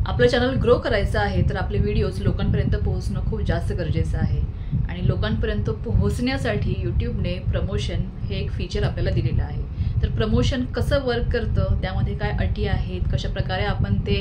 आपलं channel grow करायचं आहे तर आपले व्हिडिओज लोकांपर्यंत पोहोचणं खूप जास्त गरजेचं आहे आणि लोकांपर्यंत पोहोचण्यासाठी यूट्यूबने प्रमोशन हे एक फीचर आपल्याला दिलेलं आहे। तर प्रमोशन कसं वर्क करतं, त्यामध्ये काय अटी आहेत, कशा प्रकारे आपण ते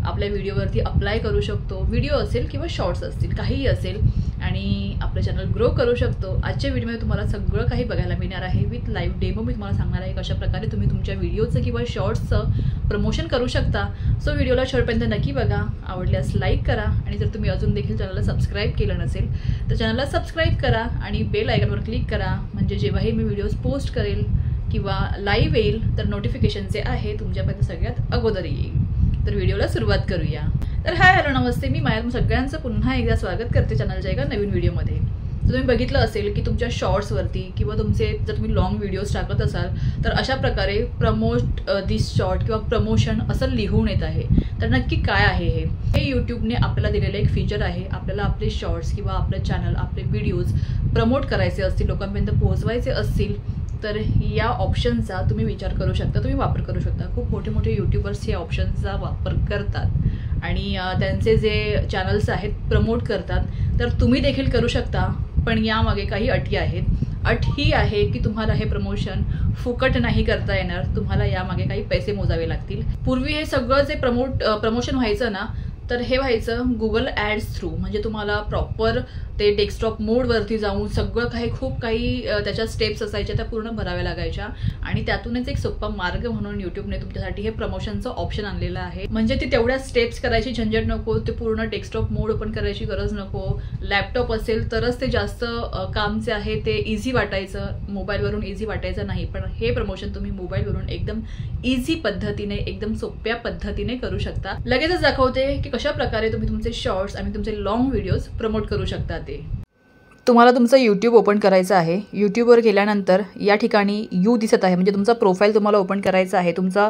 आपल्या व्हिडिओवरती अप्लाय करू शकतो, व्हिडिओ असेल किंवा शॉर्ट्स असतील काहीही असेल, आणि आपलं चॅनल ग्रो करू शकतो। आजच्या व्हिडिओमध्ये तुम्हाला सगळं काही बघायला मिळणार आहे विथ लाईव्ह डेमो। मी तुम्हाला सांगणार आहे कशा प्रकारे तुम्ही तुमच्या व्हिडिओचं किंवा शॉर्ट्सचं प्रमोशन करू शकता। सो व्हिडिओला शेवटपर्यंत नक्की बघा, आवडल्यास लाईक करा आणि जर तुम्ही अजून देखील चॅनलला सबस्क्राईब केलं नसेल तर चॅनलला सबस्क्राईब करा आणि बेल आयकॉनवर क्लिक करा, म्हणजे जेव्हाही मी व्हिडिओज पोस्ट करेल किंवा लाईव्ह येईल तर नोटिफिकेशन जे आहे तुमच्यापर्यंत सगळ्यात अगोदर येईल। तर व्हिडिओला सुरुवात करूया। तर हाय हॅलो नमस्ते, मी माया सगळ्यांचं पुन्हा एकदा स्वागत करते चॅनलच्या एका नवीन व्हिडिओमध्ये। तर तुम्ही बघितलं असेल की तुमच्या शॉर्ट्सवरती किंवा तुमचे जर तुम्ही लॉंग व्हिडिओज टाकत असाल तर अशा प्रकारे प्रमोट दिस शॉर्ट किंवा प्रमोशन असं लिहून येत आहे। तर नक्की काय आहे हे यूट्यूबने आपल्याला दिलेलं एक फीचर आहे। आपल्याला आपले शॉर्ट्स किंवा आपलं चॅनल आपले व्हिडिओज प्रमोट करायचे असतील, लोकांपर्यंत पोहोचवायचे असतील तर या ऑप्शनचा तुम्ही विचार करू शकता, तुम्ही वापर करू शकता। खूप मोठे मोठे यूट्यूबर्स या ऑप्शनचा वापर करतात आणि त्यांचे जे चॅनल्स आहेत प्रमोट करतात, तर तुम्ही देखील करू शकता। पण यामागे काही अटी आहेत। अट ही आहे की तुम्हाला हे प्रमोशन फुकट नाही करता येणार, तुम्हाला यामागे काही पैसे मोजावे लागतील। पूर्वी हे सगळं जे प्रमोशन व्हायचं ना, तर हे व्हायचं गुगल ॲड्स थ्रू, म्हणजे तुम्हाला प्रॉपर ते डेस्कटॉप मोडवरती जाऊन सगळं काही खूप काही त्याच्या स्टेप्स असायच्या त्या पूर्ण भराव्या लागायच्या आणि त्यातूनच एक सोपा मार्ग म्हणून यूट्यूबने तुमच्यासाठी हे प्रमोशनचं ऑप्शन आणलेलं आहे। म्हणजे ती तेवढ्या स्टेप्स करायची झंझट नको, ते पूर्ण डेस्कटॉप मोड ओपन करायची गरज नको। लॅपटॉप असेल तरच ते जास्त काम जे आहे ते इझी वाटायचं, मोबाईलवरून इझी वाटायचं नाही। पण हे प्रमोशन तुम्ही मोबाईलवरून एकदम इझी पद्धतीने, एकदम सोप्या पद्धतीने करू शकता। लगेचच दाखवते की कशा प्रकारे तुम्ही तुमचे शॉर्ट्स आणि तुमचे लॉंग व्हिडिओज प्रमोट करू शकता। तुम्हाला तुमचं यूट्यूब ओपन करायचं आहे। यूट्यूबवर गेल्यानंतर या ठिकाणी यू दिसत आहे, म्हणजे तुमचा प्रोफाईल तुम्हाला ओपन करायचा आहे, तुमचा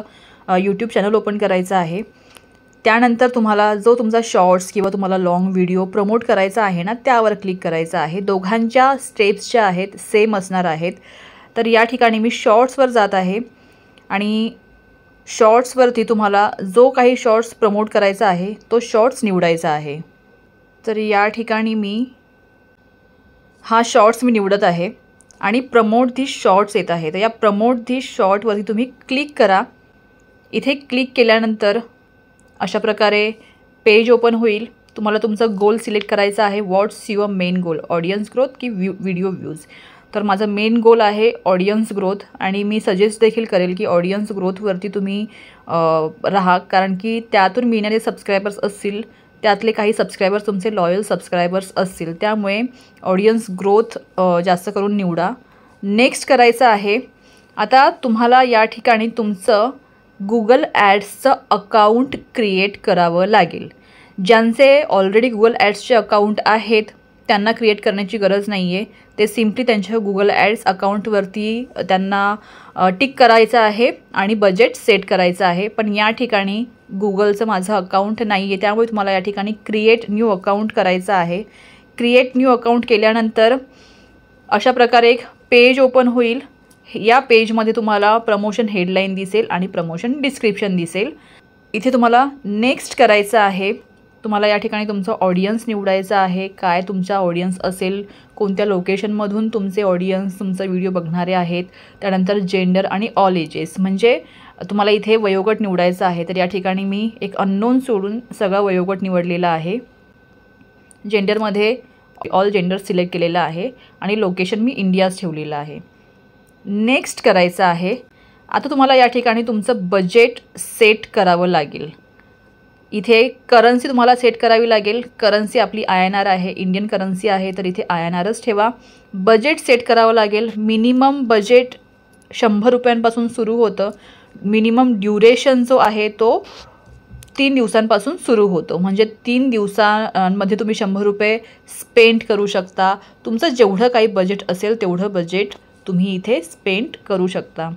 यूट्यूब चॅनल ओपन करायचा आहे। त्यानंतर तुम्हाला जो तुमचा शॉर्ट्स किंवा तुम्हाला लॉंग व्हिडिओ प्रमोट करायचा आहे ना, त्यावर क्लिक करायचं आहे। दोघांच्या स्टेप्स ज्या आहेत सेम असणार आहेत। तर या ठिकाणी मी शॉर्ट्सवर जात आहे आणि शॉर्ट्सवरती तुम्हाला जो काही शॉर्ट्स प्रमोट करायचा आहे तो शॉर्ट्स निवडायचा आहे। तर या ठिकाणी मी हा शॉर्ट्स मी निवडत आहे आणि प्रमोट धी शॉर्ट्स येत आहे। तर या प्रमोट धी शॉर्टवरती तुम्ही क्लिक करा। इथे क्लिक केल्यानंतर अशा प्रकारे पेज ओपन होईल। तुम्हाला तुमचा गोल सिलेक्ट करायचा आहे। What's your main goal, audience growth की व्हिडिओ व्ह्यूज? तर माझा मेन गोल आहे ऑडियन्स ग्रोथ आणि मी सजेस्ट देखील करेल की ऑडियन्स ग्रोथवरती तुम्ही राहा, कारण की त्यातून मिळणारे सबस्क्रायबर्स असतील त्यातले काही सबस्क्रायबर्स तुमचे लॉयल सबस्क्रायबर्स असतील, त्यामुळे ऑडियन्स ग्रोथ जास्त करून निवडा। नेक्स्ट करायचं आहे। आता तुम्हाला या ठिकाणी तुमचं गुगल ॲड्सचं अकाउंट क्रिएट करावं लागेल। ज्यांचे ऑलरेडी गुगल ॲड्सचे अकाउंट आहेत त्यांना क्रिएट करण्याची गरज नाही आहे। ते सिम्पली त्यांच्या गुगल ॲड्स अकाउंटवरती त्यांना टिक करायचं आहे आणि बजेट सेट करायचं आहे। पण या ठिकाणी गुगलचं माझं अकाउंट नाही आहे, त्यामुळे तुम्हाला या ठिकाणी क्रिएट न्यू अकाउंट करायचं आहे। क्रिएट न्यू अकाउंट केल्यानंतर अशा प्रकारे एक पेज ओपन होईल। या पेजमध्ये तुम्हाला प्रमोशन हेडलाईन दिसेल आणि प्रमोशन डिस्क्रिप्शन दिसेल। इथे तुम्हाला नेक्स्ट करायचं आहे। तुम्हाला या ठिकाणी तुमचं ऑडियन्स निवडायचं आहे, काय तुमचा ऑडियन्स असेल, कोणत्या लोकेशनमधून तुमचे ऑडियन्स तुमचा व्हिडिओ बघणारे आहेत। त्यानंतर जेंडर आणि ऑल एजेस, म्हणजे तुम्हाला इथे वयोगट निवडायचं आहे। तर या ठिकाणी मी एक अननोन सोडून सगळा वयोगट निवडलेला आहे। जेंडरमध्ये ऑल जेंडर सिलेक्ट केलेलं आहे आणि लोकेशन मी इंडियाच ठेवलेलं आहे। नेक्स्ट करायचं आहे। आता तुम्हाला या ठिकाणी तुमचं बजेट सेट करावं लागेल। इथे करन्सी तुम्हाला सेट करावी लागेल। करन्सी आपली INR आहे, इंडियन करन्सी आहे, तर इथे INRच ठेवा। बजेट सेट करावं लागेल। मिनिमम बजेट 100 रुपयांपासून सुरू होतं। मिनिमम ड्युरेशन जो आहे तो 3 दिवसांपासून सुरू होतो, म्हणजे 3 दिवसांमध्ये तुम्ही 100 रुपये स्पेंड करू शकता। तुमचं जेवढं काही बजेट असेल तेवढं बजेट तुम्ही इथे स्पेंड करू शकता।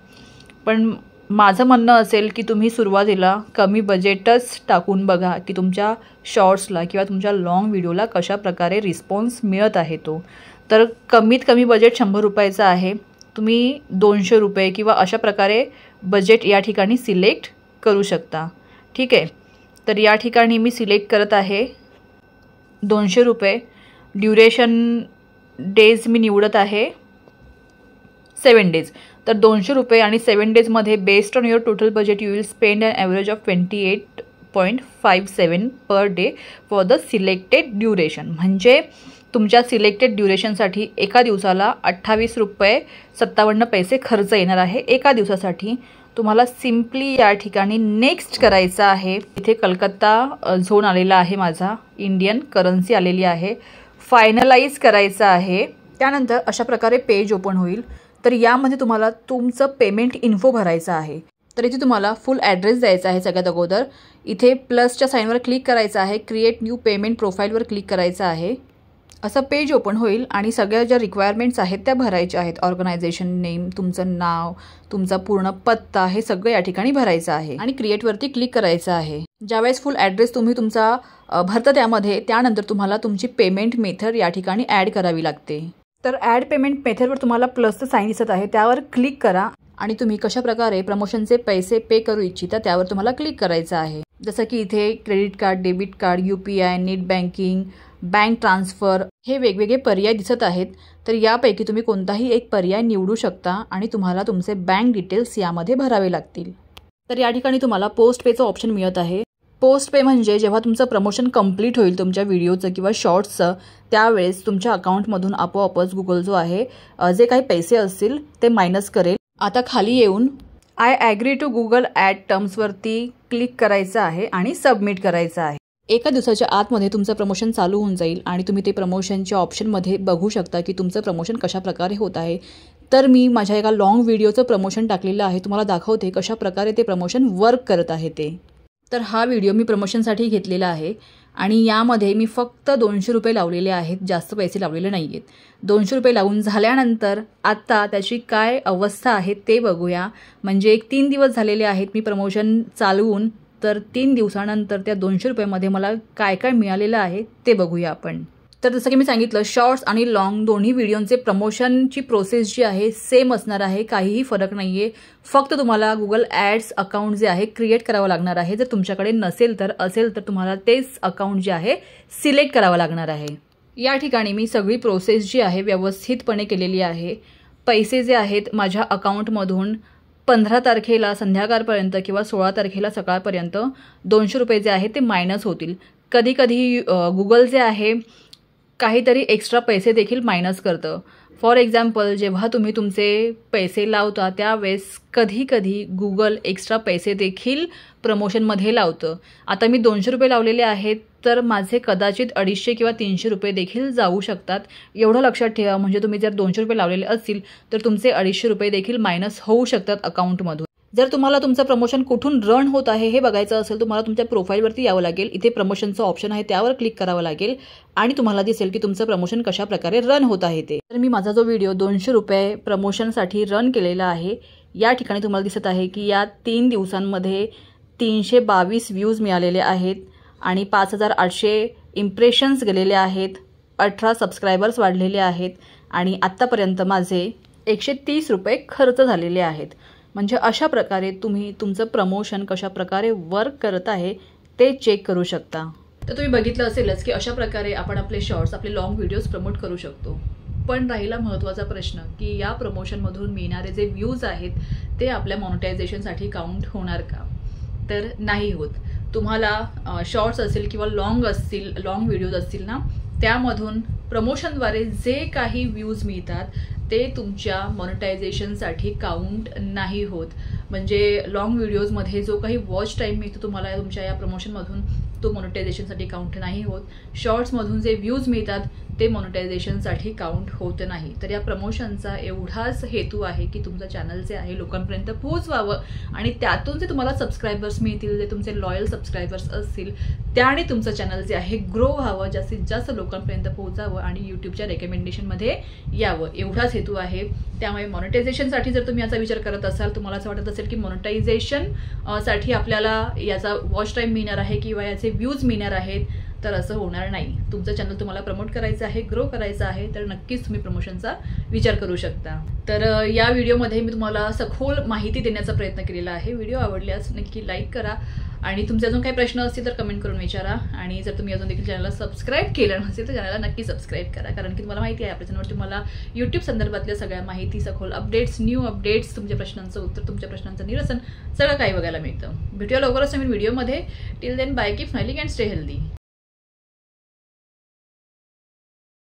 पण माझं म्हणणं असेल की तुम्ही सुरुवातीला कमी बजेटच टाकून बघा की तुमच्या शॉर्ट्सला किंवा तुमच्या लॉंग व्हिडिओला कशा प्रकारे रिस्पॉन्स मिळत आहे तो। तर कमीत कमी बजेट 100 रुपयाचं आहे, तुम्ही 200 रुपये किंवा अशा प्रकारे बजेट या ठिकाणी सिलेक्ट करू शकता। ठीक आहे। तर या ठिकाणी मी सिलेक्ट करत आहे 200 रुपये. ड्युरेशन डेज मी निवडत आहे 7 डेज. तर 200 रुपये आणि 7 डेजमध्ये based on your total budget you will spend an average of 28.57 per day for the selected duration. म्हणजे तुमच्या सिलेक्टेड ड्युरेशनसाठी एका दिवसाला 28 रुपये 57 पैसे खर्च येणार आहे एका दिवसासाठी. तुम्हाला सिम्पली या ठिकाणी नेक्स्ट करायचं आहे. इथे कलकत्ता झोन आलेला आहे, माझा इंडियन करन्सी आलेली आहे. फायनलाइज करायचं आहे. त्यानंतर अशा प्रकारे पेज ओपन होईल. तर यामध्ये तुम्हाला तुमचं पेमेंट इन्फो भरायचं आहे. तर इथे तुम्हाला फुल ॲड्रेस द्यायचा आहे. सगळ्यात अगोदर इथे प्लसच्या साईनवर क्लिक करायचं आहे. क्रिएट न्यू पेमेंट प्रोफाईलवर क्लिक करायचं आहे. असं पेज ओपन होईल आणि सगळ्या ज्या रिक्वायरमेंट्स आहेत त्या भरायच्या आहेत. ऑर्गनायझेशन नेम, तुमचं नाव, तुमचा पूर्ण पत्ता, हे सगळं या ठिकाणी भरायचं आहे आणि क्रिएटवरती क्लिक करायचं आहे. ज्यावेळेस फुल ॲड्रेस तुम्ही तुमचा भरता त्यामध्ये, त्यानंतर तुम्हाला तुमची पेमेंट मेथड या ठिकाणी ॲड करावी लागते. तर ॲड पेमेंट मेथडवर तुम्हाला प्लसचं साईन दिसत आहे, त्यावर क्लिक करा आणि तुम्ही कशा प्रकारे प्रमोशनचे पैसे पे करू इच्छिता त्यावर तुम्हाला क्लिक करायचं आहे. जसं की इथे credit card, debit card, UPI, net banking, bank transfer, हे वेगवेगळे पर्याय दिसत आहेत. तर यापैकी तुम्ही कोणताही एक पर्याय निवडू शकता आणि तुम्हाला तुमचे बँक डिटेल्स यामध्ये भरावे लागतील. तर या ठिकाणी तुम्हाला पोस्ट पेचं ऑप्शन मिळत आहे. पोस्ट पे म्हणजे जेव्हा तुमचं प्रमोशन कंप्लीट होईल तुमच्या व्हिडिओचं किंवा शॉर्ट्सचं, त्यावेळेस तुमच्या अकाउंटमधून आपोआपच गुगल जो आहे जे काही पैसे असतील ते मायनस करेल. आता खाली येऊन I agree to Google ad टर्म्सवरती क्लिक करायचं आहे आणि सबमिट करायचं आहे. एका दिवसाच्या आतमध्ये तुमचं प्रमोशन चालू होऊन जाईल आणि तुम्ही ते प्रमोशनच्या ऑप्शनमध्ये बघू शकता की तुमचं प्रमोशन कशा प्रकारे होत आहे. तर मी माझ्या एका लॉंग व्हिडिओचं प्रमोशन टाकलेलं आहे, तुम्हाला दाखवते कशा प्रकारे ते प्रमोशन वर्क करत आहे ते. तर हा व्हिडिओ मी प्रमोशनसाठी घेतलेला आहे आणि यामध्ये मी फक्त 200 रुपये लावलेले आहेत, जास्त पैसे लावलेले नाही आहेत. 200 रुपये लावून झाल्यानंतर आता त्याची काय अवस्था आहे ते बघूया. म्हणजे 3 दिवस झालेले आहेत मी प्रमोशन चालवून, तर 3 दिवसानंतर त्या 200 रुपयामध्ये मला काय काय मिळालेलं आहे ते बघूया आपण. तर जसं की मी सांगितलं, शॉर्ट्स आणि लॉंग दोन्ही व्हिडिओंचे प्रमोशनची प्रोसेस जी आहे सेम असणार आहे, काहीही फरक नाही आहे. फक्त तुम्हाला गुगल ॲड्स अकाउंट जे आहे क्रिएट करावं लागणार आहे. जर तुमच्याकडे नसेल तर असेल तर तुम्हाला तेच अकाउंट जे आहे सिलेक्ट करावं लागणार आहे. या ठिकाणी मी सगळी प्रोसेस जी आहे व्यवस्थितपणे केलेली आहे. पैसे जे आहेत माझ्या अकाउंटमधून 15 तारखेला संध्याकाळपर्यंत किंवा 16 तारखेला सकाळपर्यंत 200 रुपये जे आहे ते मायनस होतील. कधी कधी गुगल जे आहे काहीतरी एक्स्ट्रा पैसे देखील मायनस करतं. फॉर एक्झाम्पल, जेव्हा तुम्ही तुमचे पैसे लावता त्यावेळेस कधी कधी गुगल एक्स्ट्रा पैसे देखील प्रमोशनमध्ये लावतं. आता मी 200 रुपये लावलेले आहेत, तर माझे कदाचित 250 किंवा 300 रुपये देखील जाऊ शकतात. एवढं लक्षात ठेवा. म्हणजे तुम्ही जर 200 रुपये लावलेले असतील तर तुमचे 250 रुपये देखील मायनस होऊ शकतात अकाउंटमधून. जर तुम्हाला तुमचं प्रमोशन कुठून रन होत आहे हे बघायचं असेल, तुम्हाला तुमच्या प्रोफाईलवरती यावं लागेल. इथे प्रमोशनचं ऑप्शन आहे, त्यावर क्लिक करावं लागेल आणि तुम्हाला दिसेल की तुमचं प्रमोशन कशा प्रकारे रन होत आहे ते. तर मी माझा जो व्हिडिओ 200 रुपये प्रमोशनसाठी रन केलेला आहे, या ठिकाणी तुम्हाला दिसत आहे की या 3 दिवसांमध्ये 322 व्ह्यूज मिळालेले आहेत आणि 5800 इम्प्रेशन्स गेलेले आहेत. 18 सबस्क्रायबर्स वाढलेले आहेत आणि आत्तापर्यंत माझे 130 रुपये खर्च झालेले आहेत. म्हणजे अशा प्रकारे तुम्ही तुमचं प्रमोशन कशा प्रकारे वर्क करत आहे ते चेक करू शकता. तर तुम्ही बघितलं असेलच की अशा प्रकारे आपण आपले शॉर्ट्स, आपले लॉंग व्हिडिओज प्रमोट करू शकतो. पण राहिला महत्त्वाचा प्रश्न की या प्रमोशनमधून मिळणारे जे व्ह्यूज आहेत ते आपल्या मॉनिटायझेशनसाठी काउंट होणार का? तर नाही होत. तुम्हाला शॉर्ट्स असेल किंवा लॉंग व्हिडिओज असतील ना, त्यामधून प्रमोशनद्वारे जे काही व्ह्यूज मिळतात ते तुमच्या मॉनिटायझेशनसाठी काउंट नाही होत. म्हणजे लॉंग व्हिडिओजमध्ये जो काही वॉच टाईम मिळतो तुम्हाला तुमच्या या प्रमोशनमधून, तो मॉनिटायझेशनसाठी काउंट नाही होत. शॉर्ट्समधून जे व्ह्यूज मिळतात ते मॉनिटायझेशनसाठी काउंट होत नाही. तर या प्रमोशनचा एवढाच हेतू आहे की तुमचं चॅनल जे आहे लोकांपर्यंत पोहोचवावं आणि त्यातून जे तुम्हाला सबस्क्रायबर्स मिळतील, जे तुमचे लॉयल सबस्क्रायबर्स असतील, त्याने तुमचं चॅनल जे आहे ग्रो व्हावं, जास्तीत जास्त लोकांपर्यंत पोहोचावं आणि यूट्यूबच्या रेकमेंडेशनमध्ये यावं, एवढाच हेतू आहे. त्यामुळे मॉनिटायझेशनसाठी जर तुम्ही याचा विचार करत असाल, तुम्हाला असं वाटत असेल की मॉनिटायझेशन साठी आपल्याला याचा वॉच टाईम मिळणार आहे किंवा याचे व्ह्यूज मिळणार आहेत, तर असं होणार नाही. तुमचं चॅनल तुम्हाला प्रमोट करायचं आहे, ग्रो करायचं आहे, तर नक्कीच तुम्ही प्रमोशनचा विचार करू शकता. तर या व्हिडिओमध्ये मी तुम्हाला सखोल माहिती देण्याचा प्रयत्न केलेला आहे. व्हिडिओ आवडल्यास नक्की लाईक करा आणि तुमचे अजून काही प्रश्न असतील तर कमेंट करून विचारा. आणि जर तुम्ही अजून देखील चॅनलला सबस्क्राईब केलं नसेल तर चॅनलला नक्की सबस्क्राईब करा, कारण की तुम्हाला माहिती आहे आपल्या चॅनलवर तुम्हाला यूट्यूब संदर्भातल्या सगळ्या माहिती, सखोल अपडेट्स, न्यू अपडेट्स, तुमच्या प्रश्नांचं उत्तर, तुमच्या प्रश्नांचं निरसन सगळं काही बघायला मिळतं. भेटूया लवकरच नवीन व्हिडिओमध्ये. Till then bye, keep smiling and stay healthy.